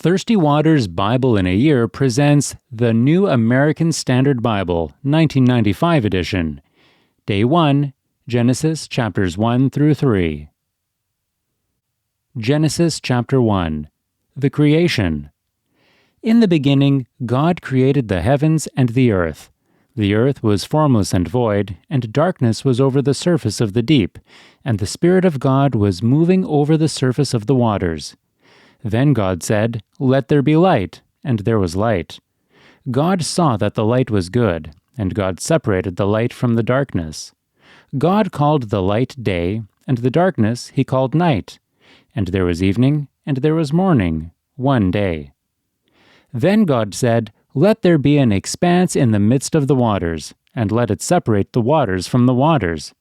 Thirstywater's Bible in a Year presents the New American Standard Bible, 1995 edition. Day 1, Genesis chapters 1 through 3. Genesis chapter 1. The Creation. In the beginning, God created the heavens and the earth. The earth was formless and void, and darkness was over the surface of the deep, and the Spirit of God was moving over the surface of the waters. Then God said, "Let there be light," and there was light. God saw that the light was good, and God separated the light from the darkness. God called the light day, and the darkness he called night. And there was evening, and there was morning, one day. Then God said, "Let there be an expanse in the midst of the waters, and let it separate the waters from the waters."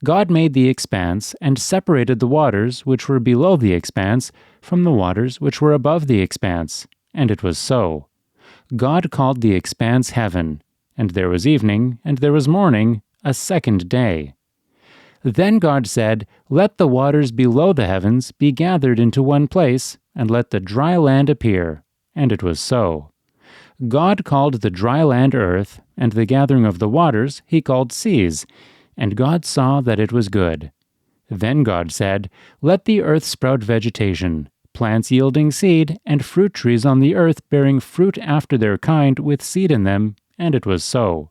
God made the expanse, and separated the waters which were below the expanse from the waters which were above the expanse, and it was so. God called the expanse heaven, and there was evening, and there was morning, a second day. Then God said, "Let the waters below the heavens be gathered into one place, and let the dry land appear," and it was so. God called the dry land earth, and the gathering of the waters he called seas, and God saw that it was good. Then God said, "Let the earth sprout vegetation, plants yielding seed, and fruit trees on the earth bearing fruit after their kind with seed in them," and it was so.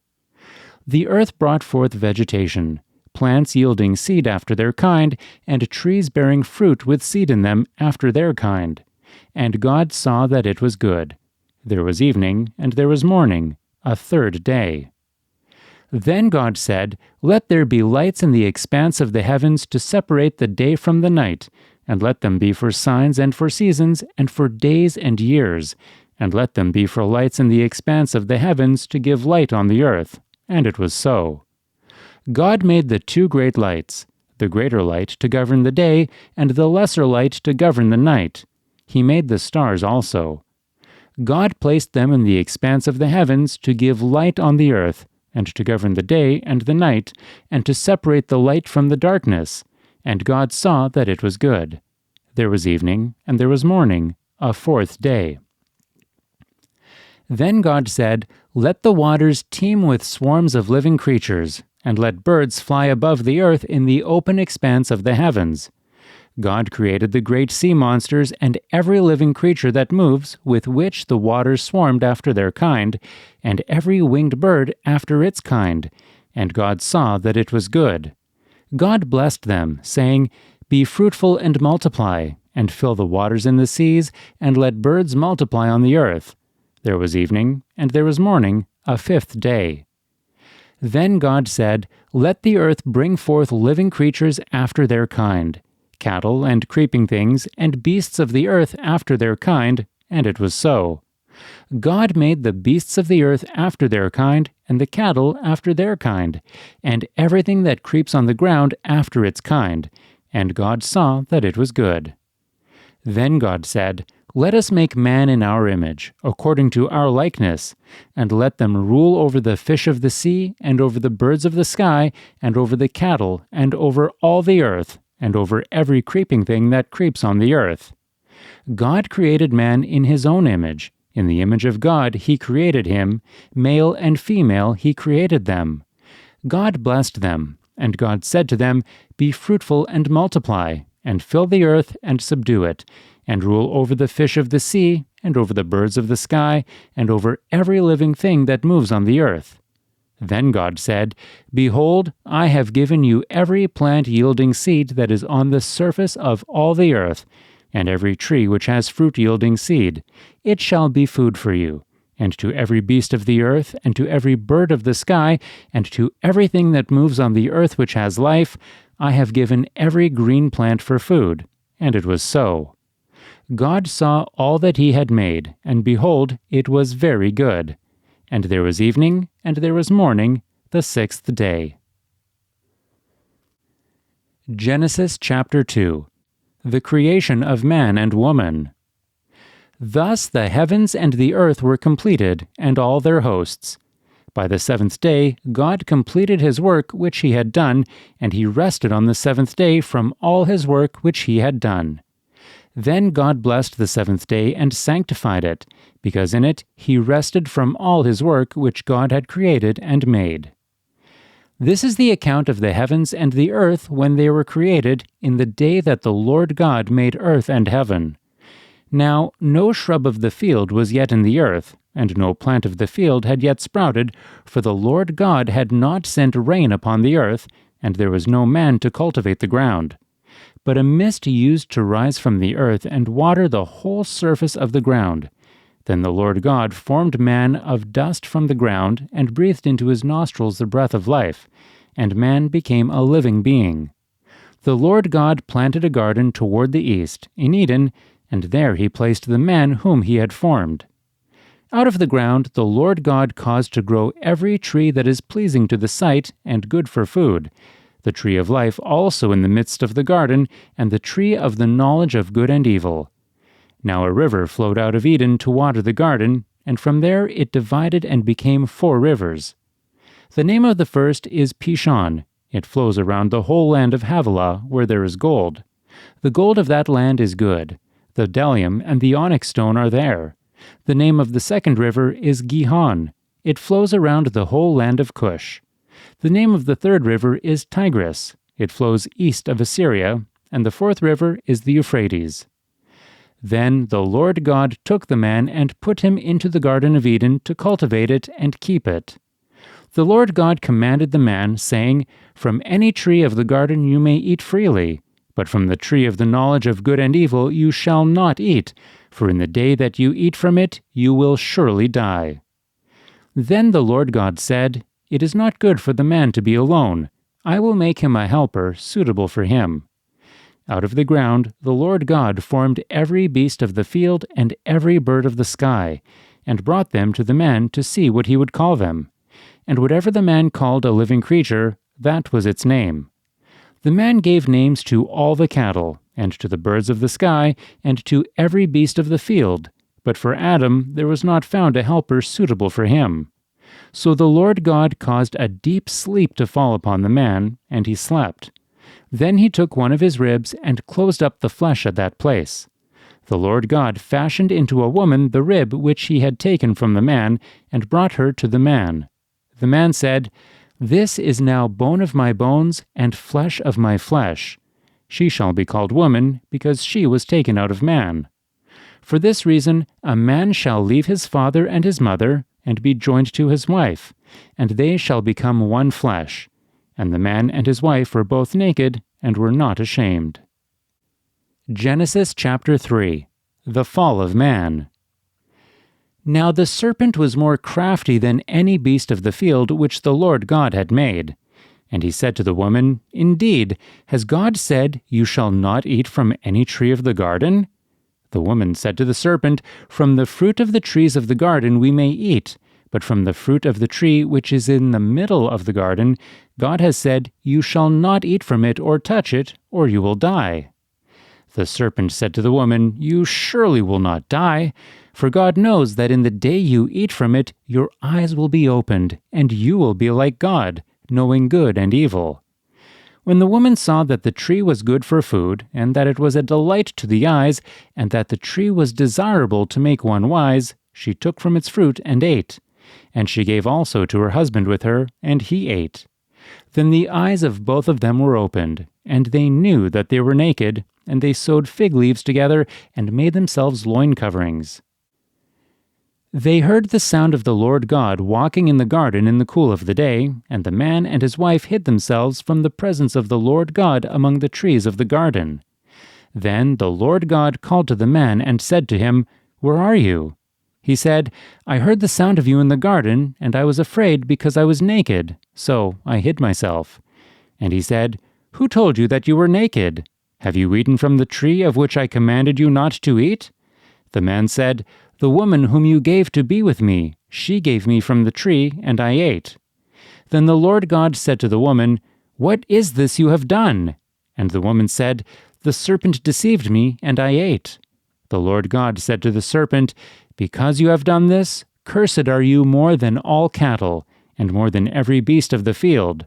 The earth brought forth vegetation, plants yielding seed after their kind, and trees bearing fruit with seed in them after their kind. And God saw that it was good. There was evening, and there was morning, a third day. Then God said, "Let there be lights in the expanse of the heavens to separate the day from the night, and let them be for signs and for seasons, and for days and years, and let them be for lights in the expanse of the heavens to give light on the earth." And it was so. God made the two great lights, the greater light to govern the day, and the lesser light to govern the night. He made the stars also. God placed them in the expanse of the heavens to give light on the earth, and to govern the day and the night, and to separate the light from the darkness. And God saw that it was good. There was evening, and there was morning, a fourth day. Then God said, "Let the waters teem with swarms of living creatures, and let birds fly above the earth in the open expanse of the heavens." God created the great sea monsters and every living creature that moves, with which the waters swarmed after their kind, and every winged bird after its kind. And God saw that it was good. God blessed them, saying, "Be fruitful and multiply, and fill the waters in the seas, and let birds multiply on the earth." There was evening, and there was morning, a fifth day. Then God said, "Let the earth bring forth living creatures after their kind, cattle and creeping things, and beasts of the earth after their kind," and it was so. God made the beasts of the earth after their kind, and the cattle after their kind, and everything that creeps on the ground after its kind, and God saw that it was good. Then God said, "Let us make man in our image, according to our likeness, and let them rule over the fish of the sea, and over the birds of the sky, and over the cattle, and over all the earth, and over every creeping thing that creeps on the earth." God created man in his own image. In the image of God he created him, male and female he created them. God blessed them, and God said to them, "Be fruitful and multiply, and fill the earth and subdue it, and rule over the fish of the sea, and over the birds of the sky, and over every living thing that moves on the earth." Then God said, "Behold, I have given you every plant yielding seed that is on the surface of all the earth, and every tree which has fruit yielding seed. It shall be food for you. And to every beast of the earth, and to every bird of the sky, and to everything that moves on the earth which has life, I have given every green plant for food." And it was so. God saw all that he had made, and behold, it was very good. And there was evening, and there was morning, the sixth day. Genesis chapter 2. The Creation of Man and Woman. Thus the heavens and the earth were completed, and all their hosts. By the seventh day God completed his work which he had done, and he rested on the seventh day from all his work which he had done. Then God blessed the seventh day and sanctified it, because in it he rested from all his work which God had created and made. This is the account of the heavens and the earth when they were created, in the day that the Lord God made earth and heaven. Now no shrub of the field was yet in the earth, and no plant of the field had yet sprouted, for the Lord God had not sent rain upon the earth, and there was no man to cultivate the ground. But a mist used to rise from the earth and water the whole surface of the ground. Then the Lord God formed man of dust from the ground, and breathed into his nostrils the breath of life, and man became a living being. The Lord God planted a garden toward the east, in Eden, and there he placed the man whom he had formed. Out of the ground the Lord God caused to grow every tree that is pleasing to the sight and good for food, the tree of life also in the midst of the garden, and the tree of the knowledge of good and evil. Now a river flowed out of Eden to water the garden, and from there it divided and became 4 rivers. The name of the first is Pishon. It flows around the whole land of Havilah, where there is gold. The gold of that land is good. The bdellium and the onyx stone are there. The name of the second river is Gihon. It flows around the whole land of Cush. The name of the third river is Tigris. It flows east of Assyria, and the fourth river is the Euphrates. Then the Lord God took the man and put him into the Garden of Eden to cultivate it and keep it. The Lord God commanded the man, saying, "From any tree of the garden you may eat freely, but from the tree of the knowledge of good and evil you shall not eat, for in the day that you eat from it you will surely die." Then the Lord God said, "It is not good for the man to be alone. I will make him a helper suitable for him." Out of the ground the Lord God formed every beast of the field and every bird of the sky, and brought them to the man to see what he would call them. And whatever the man called a living creature, that was its name. The man gave names to all the cattle, and to the birds of the sky, and to every beast of the field, but for Adam there was not found a helper suitable for him. So the Lord God caused a deep sleep to fall upon the man, and he slept. Then he took one of his ribs and closed up the flesh at that place. The Lord God fashioned into a woman the rib which he had taken from the man, and brought her to the man. The man said, "This is now bone of my bones and flesh of my flesh. She shall be called woman, because she was taken out of man. For this reason a man shall leave his father and his mother, and be joined to his wife, and they shall become one flesh. And the man and his wife were both naked, and were not ashamed." Genesis chapter 3. The Fall of Man. Now the serpent was more crafty than any beast of the field which the Lord God had made. And he said to the woman, "Indeed, has God said, 'You shall not eat from any tree of the garden'?" The woman said to the serpent, "From the fruit of the trees of the garden we may eat, but from the fruit of the tree which is in the middle of the garden, God has said, 'You shall not eat from it or touch it, or you will die.'" The serpent said to the woman, "You surely will not die, for God knows that in the day you eat from it, your eyes will be opened, and you will be like God, knowing good and evil." When the woman saw that the tree was good for food, and that it was a delight to the eyes, and that the tree was desirable to make one wise, she took from its fruit and ate. And she gave also to her husband with her, and he ate. Then the eyes of both of them were opened, and they knew that they were naked, and they sewed fig leaves together, and made themselves loin coverings. They heard the sound of the Lord God walking in the garden in the cool of the day, and the man and his wife hid themselves from the presence of the Lord God among the trees of the garden. Then the Lord God called to the man and said to him, "Where are you?" He said, "I heard the sound of you in the garden, and I was afraid because I was naked, so I hid myself." And he said, "Who told you that you were naked? Have you eaten from the tree of which I commanded you not to eat?" The man said, "The woman whom you gave to be with me, she gave me from the tree, and I ate." Then the Lord God said to the woman, "What is this you have done?" And the woman said, "The serpent deceived me, and I ate." The Lord God said to the serpent, "Because you have done this, cursed are you more than all cattle, and more than every beast of the field.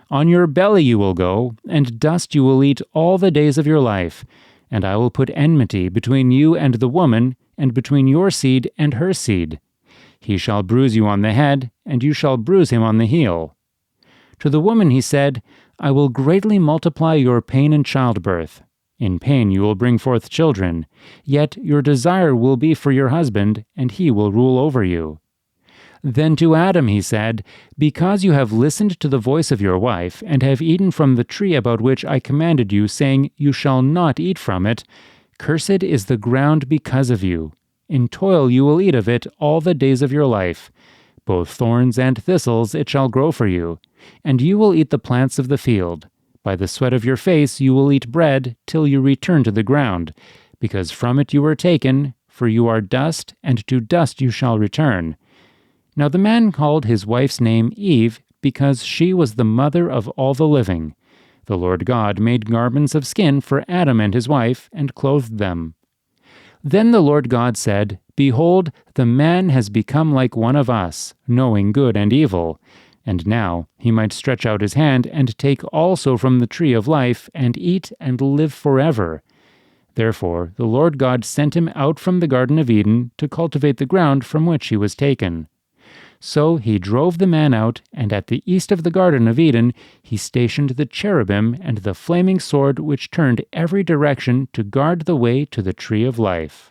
On your belly you will go, and dust you will eat all the days of your life. And I will put enmity between you and the woman, and between your seed and her seed. He shall bruise you on the head, and you shall bruise him on the heel." To the woman he said, "I will greatly multiply your pain in childbirth. In pain you will bring forth children, yet your desire will be for your husband, and he will rule over you." Then to Adam he said, "Because you have listened to the voice of your wife, and have eaten from the tree about which I commanded you, saying, 'You shall not eat from it,' cursed is the ground because of you. In toil you will eat of it all the days of your life. Both thorns and thistles it shall grow for you, and you will eat the plants of the field. By the sweat of your face you will eat bread, till you return to the ground, because from it you were taken, for you are dust, and to dust you shall return." Now the man called his wife's name Eve, because she was the mother of all the living. The Lord God made garments of skin for Adam and his wife, and clothed them. Then the Lord God said, "Behold, the man has become like one of us, knowing good and evil. And now he might stretch out his hand and take also from the tree of life, and eat and live forever." Therefore the Lord God sent him out from the Garden of Eden to cultivate the ground from which he was taken. So he drove the man out, and at the east of the Garden of Eden he stationed the cherubim and the flaming sword which turned every direction to guard the way to the tree of life.